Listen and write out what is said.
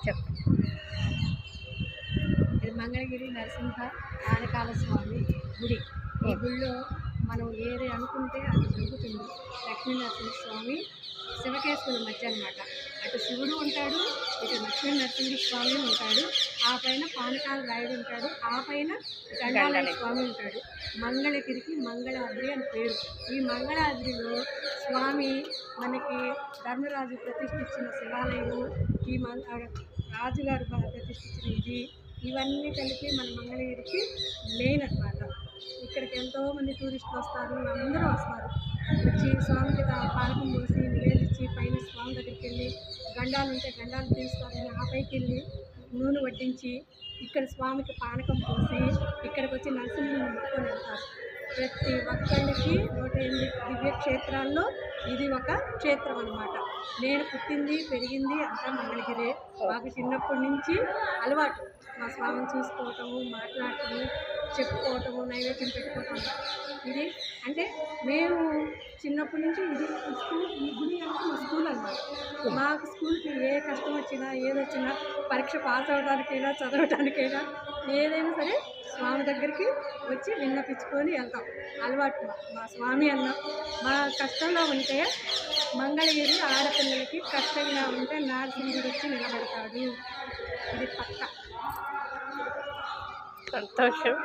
చెప్పండి. ఇది మంగళగిరి నరసింహ ఆనకాల స్వామి గుడి. ఈ గుడిలో మనం ఏది అనుకుంటే అది జరుగుతుంది. లక్ష్మీ నరసింహ స్వామి శివకేశవుల మధ్య అనమాట. అటు శివుడు ఉంటాడు, ఇటు లక్ష్మీ నరసింహ స్వామి ఉంటాడు, ఆ పైన పానకాల రాయుడు ఉంటాడు, ఆ పైన గంగాలయ స్వామి ఉంటాడు. మంగళగిరికి మంగళాద్రి అని పేరు. ఈ మంగళాద్రిలో స్వామి మనకి ధర్మరాజు ప్రతిష్ఠించిన శివాలయము, ఈ రాజుగారు ప్రతిష్ఠించిన ఇది, ఇవన్నీ కలిపి మన మంగళగిరికి మెయిన్ అనమాట. ఇక్కడికి ఎంతోమంది టూరిస్టులు వస్తారు, అందరూ వస్తారు. వచ్చి స్వామికి పానకం పోసి నివేదించి పైన స్వామి దగ్గరికి వెళ్ళి గండాలు ఉంటే గండాలు తీసుకోవాలని ఆ పైకి వెళ్ళి నూనె వడ్డించి ఇక్కడ స్వామికి పానకం పోసి ఇక్కడికి వచ్చి నరసింహుని ముట్టుకొని వెళ్తారు. ప్రతి ఒక్కళ్ళకి 108 దివ్యక్షేత్రాల్లో ఇది ఒక క్షేత్రం అనమాట. నేను పుట్టింది పెరిగింది అంతా మంగళగిరే. మాకు చిన్నప్పటి నుంచి అలవాటు మా స్వామిని చూసుకోవటము, మాట్లాడటము, చెప్పుకోవటము, నైవేద్యం పెట్టుకోవటం. ఇది అంటే మేము చిన్నప్పటి నుంచి ఇది స్కూల్, ఈ గుడి అంటే మా స్కూల్ అనమాట. మాకు స్కూల్కి ఏ కష్టం వచ్చినా ఏదొచ్చినా పరీక్ష పాస్ అవ్వడానికైనా చదవడానికైనా ఏదైనా సరే స్వామి దగ్గరికి వచ్చి విన్నపించుకొని వెళ్తాం. అలవాటు మా స్వామి అన్న. మా కష్టంలో ఉంటే మంగళగిరి ఆడపిల్లలకి కష్టంగా ఉంటే నరసింహుడు వచ్చి నిలబడతాడు. ఇది పక్క. సంతోషం.